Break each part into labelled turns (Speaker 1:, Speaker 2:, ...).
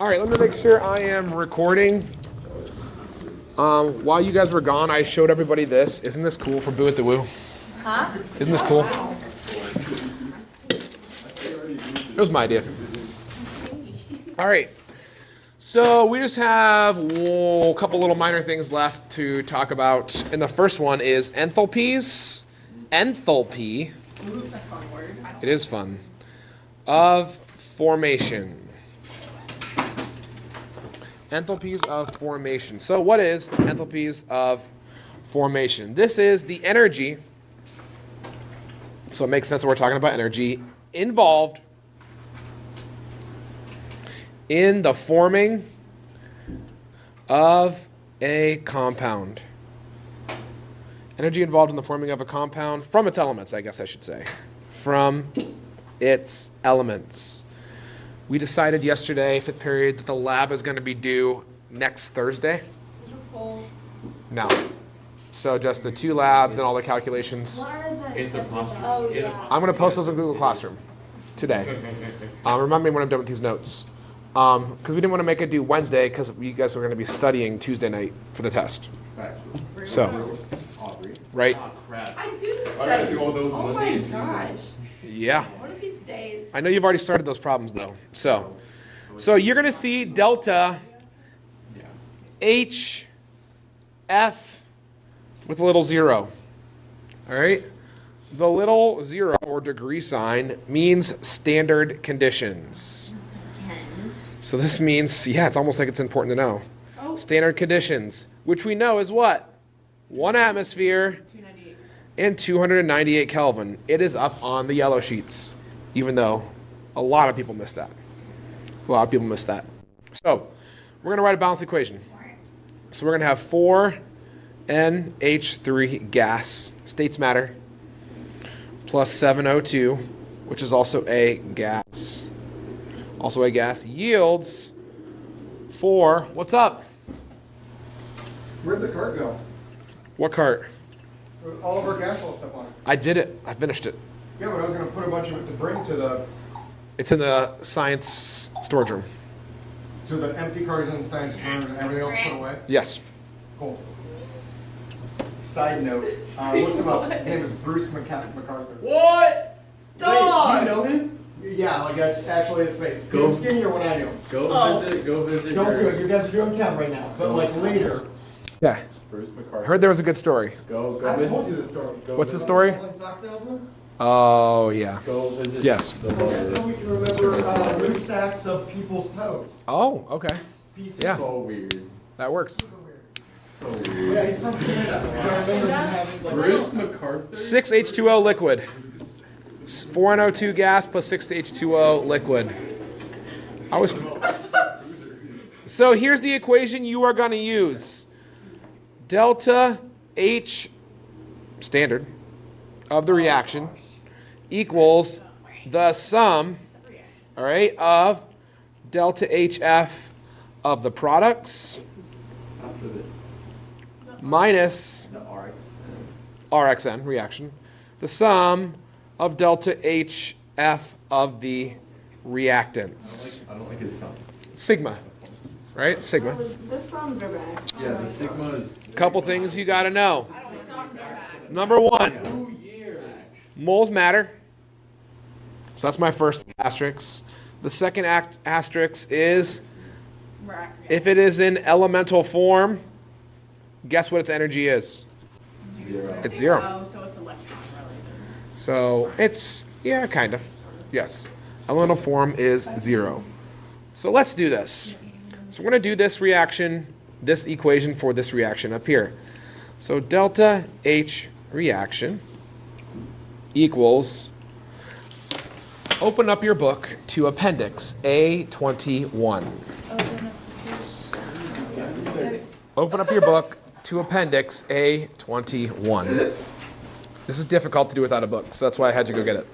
Speaker 1: All right, let me make sure I am recording. While you guys were gone, I showed everybody this. Isn't this cool for Boo at the Woo?
Speaker 2: Huh?
Speaker 1: Isn't this cool? It was my idea. All right. So we just have a couple little minor things left to talk about. And the first one is enthalpies. Enthalpy. It is fun. Of formation. Enthalpies of formation. So what is enthalpies of formation? This is the energy. So it makes sense that we're talking about energy involved in the forming of a compound. Energy involved in the forming of a compound from its elements, I guess I should say. From its elements. We decided yesterday, fifth period, that the lab is going to be due next Thursday. No. So just the two labs and all the calculations. I'm going to post those in Google Classroom today. Remind me when I'm done with these notes. Because we didn't want to make it due Wednesday because you guys were going to be studying Tuesday night for the test. So, right?
Speaker 3: Oh, crap.
Speaker 4: I do
Speaker 3: I
Speaker 4: study.
Speaker 3: gotta do all those
Speaker 4: Oh
Speaker 3: Monday
Speaker 4: my
Speaker 3: and Tuesday.
Speaker 4: gosh.
Speaker 1: Yeah.
Speaker 4: One of these days.
Speaker 1: I know you've already started those problems though. So you're going to see delta H F with a little zero. All right? The little zero or degree sign means standard conditions. So this means, yeah, it's almost like it's important to know.
Speaker 4: Oh.
Speaker 1: Standard conditions, which we know is what? 1 atmosphere
Speaker 4: 298.
Speaker 1: and 298 Kelvin. It is up on the yellow sheets, even though a lot of people missed that. A lot of people missed that. So we're going to write a balanced equation. So we're going to have 4NH3 gas, states matter, plus 7O2, which is also a gas. Also a gas yields 4. What's up?
Speaker 5: Where'd the cart go?
Speaker 1: What cart?
Speaker 5: All of our gas well stuff on it.
Speaker 1: I did it. I finished it.
Speaker 5: Yeah, but I was gonna put a bunch of it to bring to the,
Speaker 1: It's in the science storage room.
Speaker 5: so the empty cars in Stein's room and everything else put away?
Speaker 1: Yes.
Speaker 5: Cool. Side note, looked him up, his name is Bruce MacArthur.
Speaker 3: What?
Speaker 4: Dog!
Speaker 3: Wait, you know him?
Speaker 5: Yeah, like that's actually his face.
Speaker 3: Go.
Speaker 5: He's skinnier when I knew him.
Speaker 3: Go
Speaker 4: Oh.
Speaker 3: visit. Go visit.
Speaker 5: Don't do
Speaker 3: your-
Speaker 5: it, you guys are doing camp right now, but like later.
Speaker 1: Yeah.
Speaker 3: Bruce
Speaker 1: I
Speaker 3: McCarthy.
Speaker 1: heard there was a good story.
Speaker 3: Go
Speaker 5: I
Speaker 3: visit.
Speaker 5: told you the story.
Speaker 3: Go
Speaker 1: What's the
Speaker 3: visit-
Speaker 1: story?
Speaker 5: Selling sock salesman?
Speaker 1: Oh, yeah.
Speaker 3: Go visit.
Speaker 1: Yes.
Speaker 3: The
Speaker 5: That's how
Speaker 3: logo.
Speaker 5: we can remember loose sacks of people's toes.
Speaker 1: Oh, okay.
Speaker 5: See,
Speaker 1: Yeah.
Speaker 3: So weird.
Speaker 1: That works.
Speaker 3: So weird.
Speaker 5: Yeah, he's from Canada. I remember him having like.
Speaker 3: Bruce McCarthy.
Speaker 1: 6H2O liquid. 4NO2 gas plus 6H2O liquid. So here's the equation you are going to use. Delta H standard of the reaction equals the sum, all right, of delta HF of the products
Speaker 3: After the
Speaker 1: minus
Speaker 3: RX.
Speaker 1: RXN reaction, the sum of delta HF of the reactants.
Speaker 3: I don't like his son.
Speaker 1: Sigma, right? Sigma.
Speaker 4: This sounds are bad.
Speaker 3: Yeah, the Sigma is.
Speaker 1: Couple things you got to know. Number one,
Speaker 3: 2 years.
Speaker 1: moles matter. So that's my first asterisk. The second asterisk is if it is in elemental form, guess what its energy is?
Speaker 3: 0.
Speaker 1: It's 0.
Speaker 4: Oh, so it's electron related.
Speaker 1: So it's, yeah, kind of. Yes. Elemental form is 0. So let's do this. So we're going to do this reaction, this equation for this reaction up here. So delta H reaction equals, open up your book to appendix A21. Open up your book to appendix A21. This is difficult to do without a book, so that's why I had to go get it.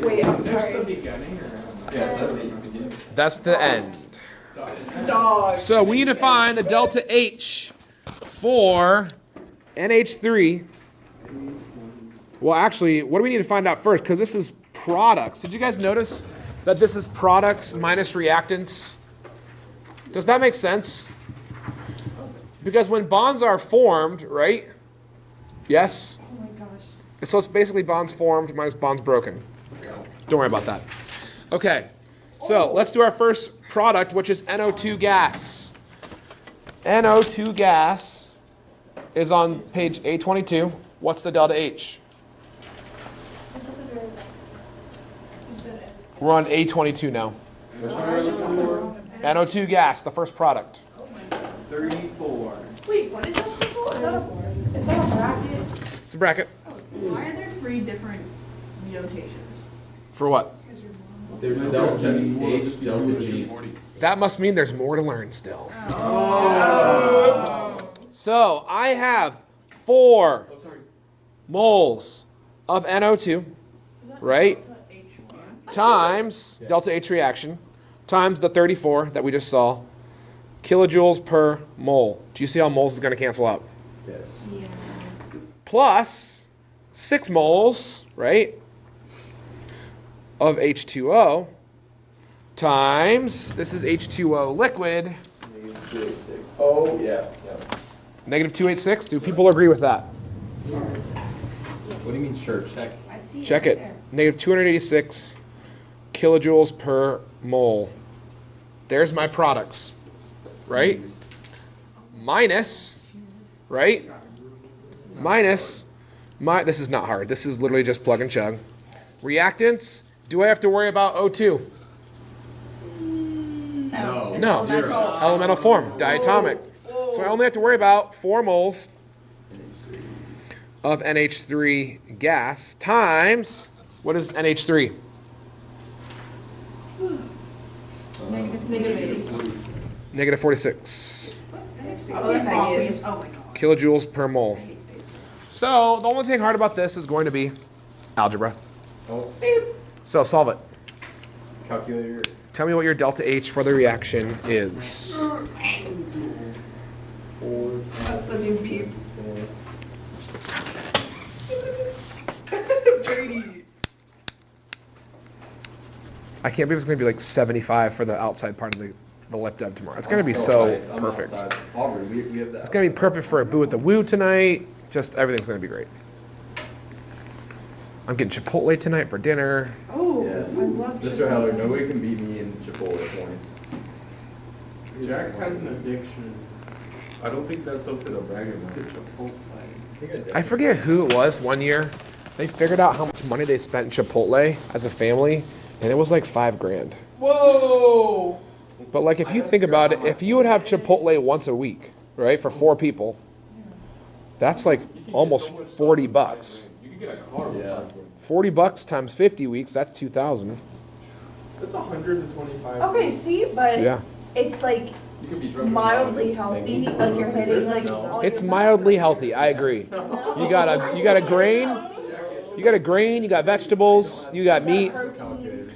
Speaker 4: Wait, I'm sorry.
Speaker 3: Yeah, is that the beginning?
Speaker 1: That's the end.
Speaker 4: Dog.
Speaker 1: So we need to find the delta H for NH3. Well, actually, what do we need to find out first? Because this is products. Did you guys notice that this is products minus reactants? Does that make sense? Because when bonds are formed, right? Yes?
Speaker 4: Oh my gosh.
Speaker 1: So it's basically bonds formed minus bonds broken. Don't worry about that. Okay, so let's do our first product, which is NO2 gas. NO2 gas is on page A22. What's the delta H? We're on A22 now.
Speaker 3: Which one are we looking for?
Speaker 1: NO2 gas, the first product.
Speaker 3: 34.
Speaker 4: Wait, what is that for? Is that a bracket?
Speaker 1: It's a bracket.
Speaker 2: Why are there 3 different notations?
Speaker 1: For what?
Speaker 3: There's delta H, delta G.
Speaker 1: That must mean there's more to learn still. So I have 4 moles of NO2, right? Times delta H reaction, times the 34 that we just saw, kilojoules per mole. Do you see how moles is going to cancel out?
Speaker 3: Yes.
Speaker 1: Plus 6 moles, right, of H2O times, this is H2O liquid,
Speaker 3: Oh, yeah, yeah.
Speaker 1: negative 286. Do people agree with that?
Speaker 3: What do you mean sure? Check.
Speaker 1: Check it. Negative 286 kilojoules per mole. There's my products, right? Minus, right? Minus, this is not hard. This is literally just plug and chug. Reactants, do I have to worry about O2?
Speaker 3: No.
Speaker 1: No.
Speaker 3: Zero.
Speaker 1: Elemental form, diatomic. So I only have to worry about 4 moles of NH3 gas times, what is NH3?
Speaker 2: Negative 80.
Speaker 1: Negative 46
Speaker 2: Oh, that's obvious. Oh my god.
Speaker 1: kilojoules per mole.
Speaker 2: I hate states.
Speaker 1: So the only thing hard about this is going to be algebra.
Speaker 3: Oh,
Speaker 1: So solve it.
Speaker 3: calculator.
Speaker 1: Tell me what your delta H for the reaction is.
Speaker 4: That's the new peep. Brady.
Speaker 1: I can't believe it's going to be like 75 for the outside part of the lip dub tomorrow. It's going to be so perfect.
Speaker 3: Aubrey, we have that.
Speaker 1: It's going to be perfect for a boo at the woo tonight. Just everything's going to be great. I'm getting Chipotle tonight for dinner.
Speaker 4: Oh,
Speaker 3: Yes.
Speaker 4: I love
Speaker 3: Mr. Heller, nobody can beat me in Chipotle points.
Speaker 6: Jack has an addiction. I don't think that's something to brag about. To Chipotle.
Speaker 1: I forget who it was one year. They figured out how much money they spent in Chipotle as a family, and it was like $5,000.
Speaker 4: Whoa!
Speaker 1: But like, if you think about it, if you would have Chipotle once a week, right, for 4 people, that's like almost $40.
Speaker 6: You can get a car with
Speaker 3: Yeah.
Speaker 1: $40 times 50 weeks, that's 2,000.
Speaker 6: That's 125.
Speaker 2: Okay, see, but
Speaker 1: Yeah.
Speaker 2: it's like
Speaker 3: You could be drunk.
Speaker 2: mildly healthy. Like you're hitting like all
Speaker 1: It's
Speaker 2: your
Speaker 1: mildly healthy, I agree. You got a grain, you got vegetables, you got meat.
Speaker 2: protein.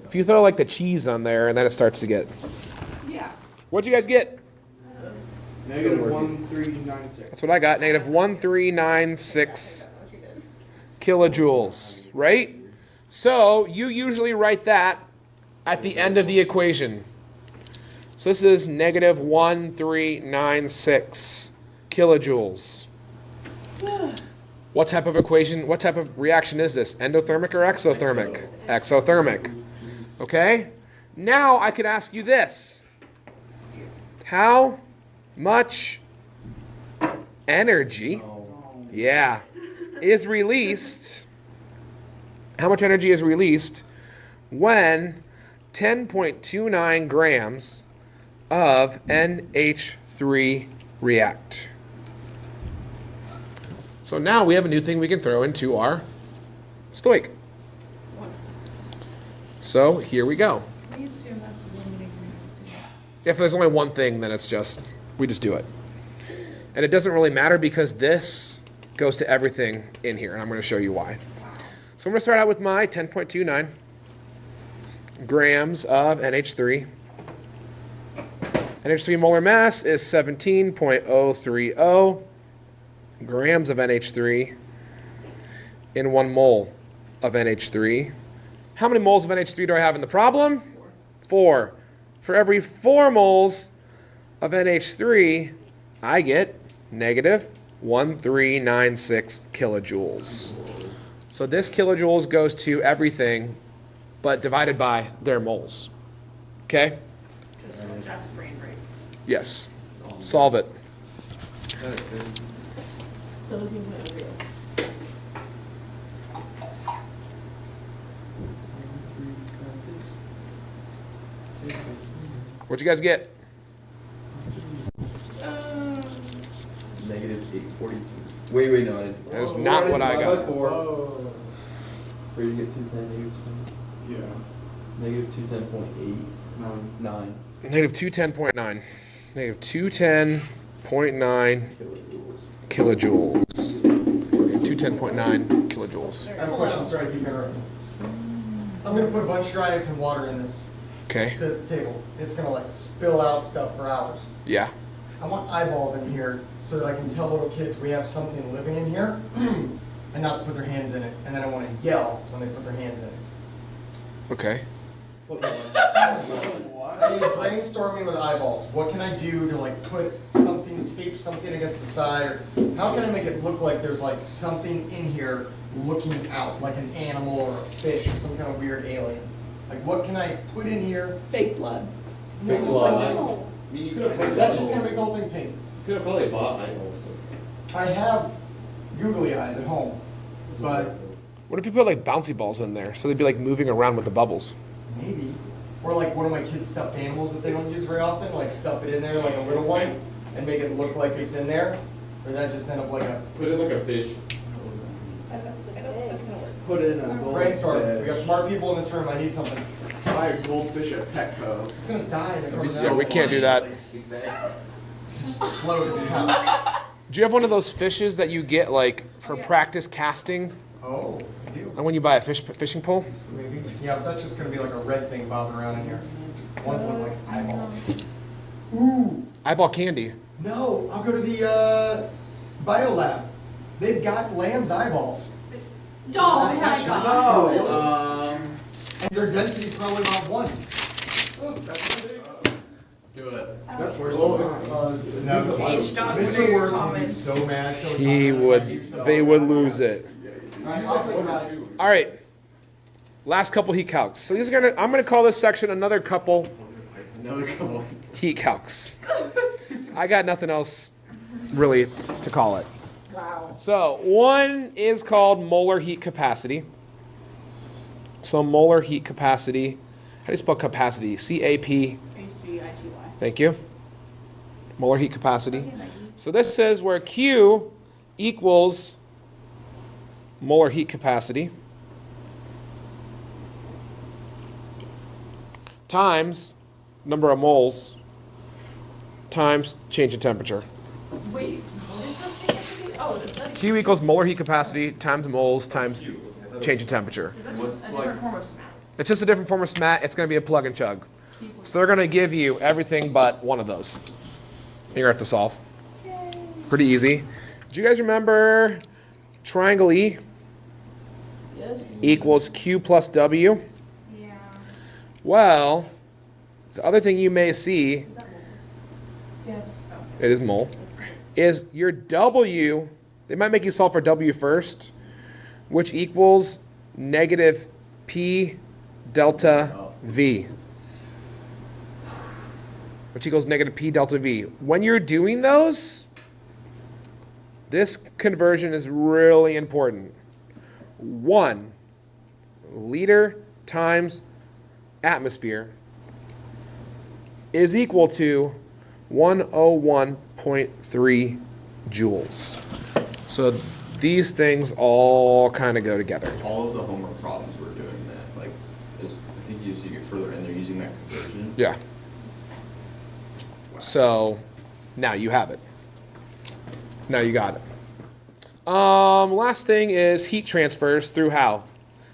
Speaker 1: If you throw like the cheese on there, and then it starts to get.
Speaker 4: Yeah.
Speaker 1: What'd you guys get?
Speaker 6: Negative 1396.
Speaker 1: That's what I got. Negative 1396 kilojoules, right? So you usually write that at the end of the equation. So this is negative 1396 kilojoules. What type of equation, what type of reaction is this? Endothermic or exothermic? Exothermic. Okay? Now I could ask you this. How much energy, yeah, is released, how much energy is released when 10.29 grams of NH3 react? So now we have a new thing we can throw into our stoic. So here we go.
Speaker 2: We assume that's the limiting reactor.
Speaker 1: If there's only one thing, then it's just, we just do it. And it doesn't really matter because this goes to everything in here, and I'm going to show you why. So I'm going to start out with my 10.29 grams of NH3. NH3 molar mass is 17.030 grams of NH3 in 1 mole of NH3. How many moles of NH3 do I have in the problem? 4. for every 4 moles of NH3, I get negative 1396 kilojoules. So this kilojoules goes to everything, but divided by their moles. Okay?
Speaker 2: Because Jack's brain right.
Speaker 1: Yes. Solve it.
Speaker 4: So we can put it real.
Speaker 1: What'd you guys get?
Speaker 3: Negative 842. Wait, no, I didn't.
Speaker 1: That is not what I got.
Speaker 6: Oh.
Speaker 3: Where you get 210,
Speaker 6: Yeah.
Speaker 3: negative 210.8.
Speaker 6: No.
Speaker 3: 9
Speaker 1: Negative 210.9. Negative 210.9 kilojoules. 210.9 kilojoules.
Speaker 5: I have a question, sorry to keep interrupting. I'm gonna put a bunch of dry ice and water in this.
Speaker 1: Okay.
Speaker 5: Sit at the table. It's gonna like spill out stuff for hours.
Speaker 1: Yeah.
Speaker 5: I want eyeballs in here so that I can tell little kids we have something living in here and not to put their hands in it. And then I want to yell when they put their hands in it.
Speaker 1: Okay.
Speaker 5: I need brainstorming with eyeballs. What can I do to like put something, tape something against the side? Or how can I make it look like there's like something in here looking out, like an animal or a fish or some kind of weird alien? Like what can I put in here?
Speaker 4: Fake blood.
Speaker 3: Fake blood.
Speaker 5: No.
Speaker 7: I mean, you could have put
Speaker 5: That's just gonna make the whole thing pink.
Speaker 7: You could have probably bought eyeballs.
Speaker 5: I have googly eyes at home, but
Speaker 1: What if you put like bouncy balls in there so they'd be like moving around with the bubbles?
Speaker 5: maybe. Or like one of my kids' stuffed animals that they don't use very often, like stuff it in there like a little one and make it look like it's in there. Or that just end up like a
Speaker 7: Put it like a fish.
Speaker 4: I don't think that's gonna work.
Speaker 6: Put in a
Speaker 5: brainstorm. We got smart people in this room. I need something.
Speaker 6: Buy a goldfish at Petco.
Speaker 5: It's gonna die in the carbon
Speaker 1: Yeah, we can't do that.
Speaker 7: Exactly.
Speaker 5: Just explode in the house.
Speaker 1: Do you have one of those fishes that you get like for practice casting?
Speaker 5: Oh, I do.
Speaker 1: And when you buy a fishing pole?
Speaker 5: Maybe. Yeah, but that's just gonna be like a red thing bobbing around in here. Ones look like eyeballs. Ooh,
Speaker 1: Eyeball candy.
Speaker 5: no, I'll go to the biolab. They've got lamb's eyeballs.
Speaker 2: Dog,
Speaker 5: That's
Speaker 2: I
Speaker 5: not
Speaker 2: got
Speaker 5: shot.
Speaker 6: No.
Speaker 5: And their density's probably about 1.
Speaker 7: Do it.
Speaker 6: That's worse
Speaker 5: No,
Speaker 2: H dog, what are
Speaker 5: Mr.
Speaker 2: your
Speaker 5: Word would be
Speaker 2: comments?
Speaker 5: so mad. So
Speaker 1: He would, they would lose it.
Speaker 5: Alright, I'll think about it.
Speaker 1: All right. Last couple heat calcs. So these are I'm gonna call this section another couple
Speaker 7: Another couple.
Speaker 1: heat calcs. I got nothing else really to call it.
Speaker 4: Wow.
Speaker 1: So one is called molar heat capacity. So molar heat capacity. How do you spell capacity? CAP.
Speaker 2: A-C-I-T-Y.
Speaker 1: Thank you. Molar heat capacity. So this says where Q equals molar heat capacity times number of moles times change in temperature.
Speaker 2: Wait, what is this thing have to be? Oh, that's
Speaker 1: Q equals molar heat capacity times moles times change in temperature.
Speaker 2: is that just a different form of smack?
Speaker 1: It's just a different form of SMAT. It's going to be a plug and chug. So they're going to give you everything but one of those. You're going to have to solve. Pretty easy. Do you guys remember triangle E
Speaker 4: Yes.
Speaker 1: equals Q plus W?
Speaker 2: Yeah.
Speaker 1: Well, the other thing you may see,
Speaker 2: Is that moles?
Speaker 4: Yes.
Speaker 1: it is mole, is your W, they might make you solve for W first, which equals negative P delta V. Which equals negative P delta V. When you're doing those, this conversion is really important. 1 liter times atmosphere is equal to 101.3 joules. So these things all kind of go together.
Speaker 3: All of the homework problems were doing that. Like, I think as you get further in, they're using that conversion.
Speaker 1: Yeah. So now you have it. Now you got it. Last thing is heat transfers through how?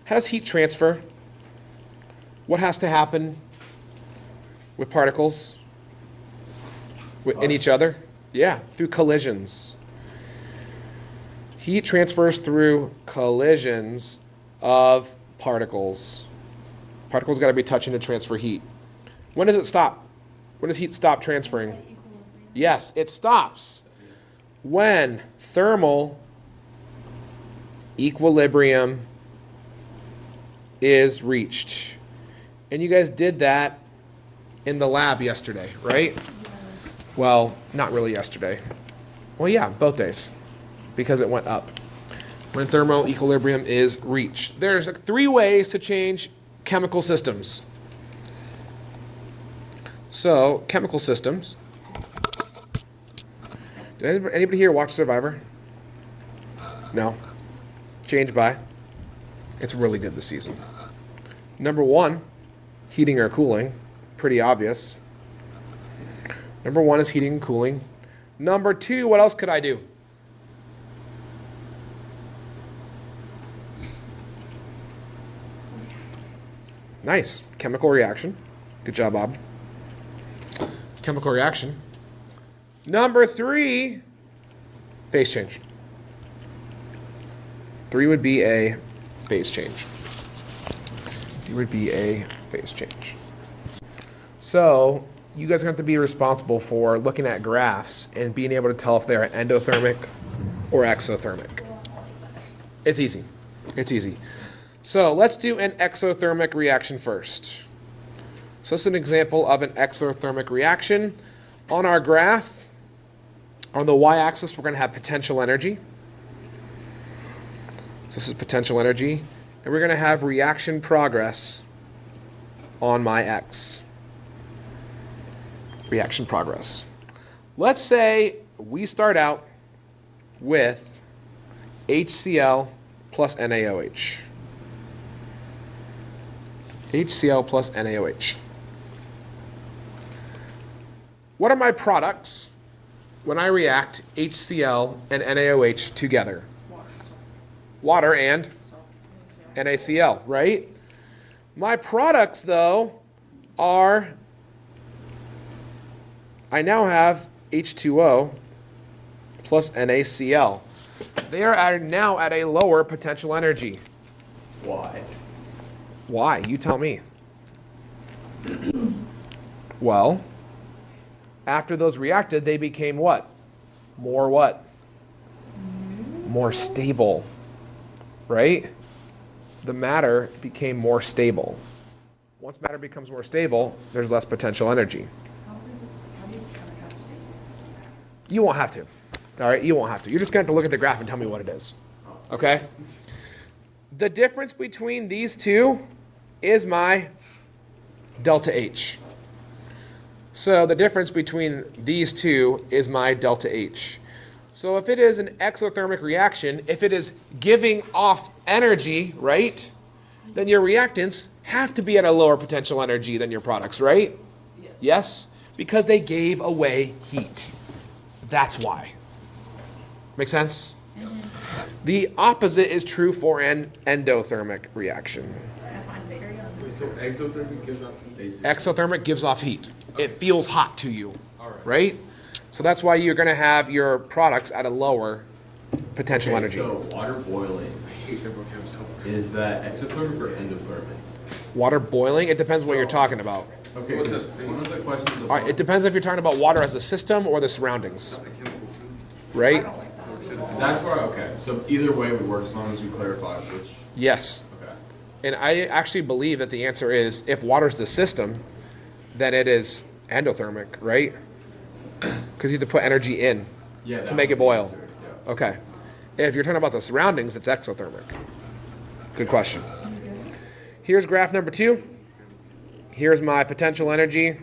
Speaker 1: How does heat transfer? What has to happen with particles in each other? Yeah, through collisions. Heat transfers through collisions of particles. Particles got to be touching to transfer heat. When does it stop? When does heat stop transferring? Yes, it stops when thermal equilibrium is reached. And you guys did that in the lab yesterday, right? Well, not really yesterday. Well, yeah, both days, because it went up. When thermal equilibrium is reached. There's 3 ways to change chemical systems. So, chemical systems. Did anybody here watch Survivor? No? Change by? It's really good this season. Number 1, heating or cooling. Pretty obvious. Number 1 is heating and cooling. Number 2, what else could I do? Nice. Chemical reaction. Good job, Bob. Chemical reaction. Number 3, phase change. 3 would be a phase change. 3 would be a phase change. So, you guys are going to have to be responsible for looking at graphs and being able to tell if they're endothermic or exothermic. It's easy. It's easy. So, let's do an exothermic reaction first. So, this is an example of an exothermic reaction. On our graph, on the y-axis, we're going to have potential energy. So this is potential energy. And we're going to have reaction progress on my x. Reaction progress. Let's say we start out with HCl plus NaOH. HCl plus NaOH. What are my products when I react HCl and NaOH together? Water and NaCl, right? My products, though, are, I now have H2O plus NaCl. They are now at a lower potential energy.
Speaker 3: Why?
Speaker 1: Why? You tell me. Well, after those reacted, they became what? More what? More stable, right? The matter became more stable. Once matter becomes more stable, there's less potential energy. You won't have to. All right, you won't have to. You're just going to have to look at the graph and tell me what it is. Okay? The difference between these two is my delta H. So the difference between these two is my delta H. So if it is an exothermic reaction, if it is giving off energy, right, then your reactants have to be at a lower potential energy than your products, right? Yes? Because they gave away heat. That's why. Make sense? The opposite is true for an endothermic reaction.
Speaker 6: So exothermic gives off heat?
Speaker 1: Exothermic gives off heat. It feels hot to you,
Speaker 6: All
Speaker 1: right? So that's why you're going to have your products at a lower potential energy.
Speaker 3: So water boiling, is that exothermic or endothermic?
Speaker 1: Water boiling, it depends what you're talking about.
Speaker 3: Okay,
Speaker 6: What's
Speaker 3: 'cause
Speaker 6: that?
Speaker 3: one of the questions
Speaker 1: All right, it depends if you're talking about water as a system or the surroundings, right?
Speaker 3: that's where, okay, so either way would work as long as we clarify which,
Speaker 1: Yes.
Speaker 3: okay.
Speaker 1: And I actually believe that the answer is if water's the system, then it is endothermic, right? Because you have to put energy in
Speaker 3: Yeah.
Speaker 1: to
Speaker 3: that
Speaker 1: make it
Speaker 3: would be
Speaker 1: boil.
Speaker 3: answered, yeah.
Speaker 1: Okay. If you're talking about the surroundings, it's exothermic. Good question. Here's graph number 2. Here's my potential energy.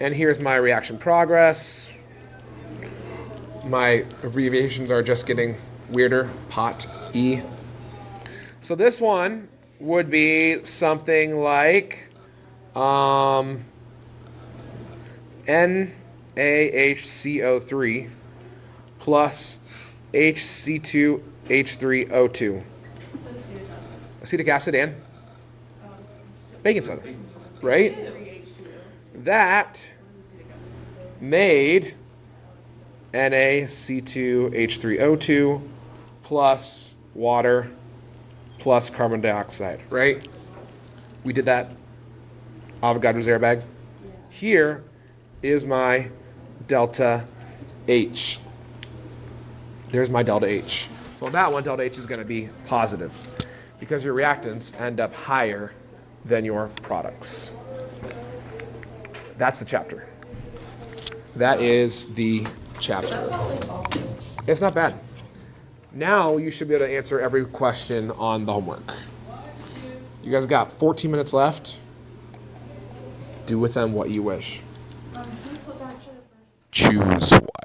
Speaker 1: And here's my reaction progress. My abbreviations are just getting weirder. POT E. So this one would be something like NaHCO3 plus HC2H3O2. Acetic acid and baking soda, right? That made NaC2H3O2 plus water plus carbon dioxide, right? We did that Avogadro's airbag. Here is my delta H. There's my delta H. So on that one, delta H is going to be positive because your reactants end up higher than your products. That's the chapter. That is the chapter.
Speaker 4: That's not like awful.
Speaker 1: It's not bad. Now you should be able to answer every question on the homework. You guys got 14 minutes left. Do with them what you wish.
Speaker 4: Can we flip back to the first?
Speaker 1: Choose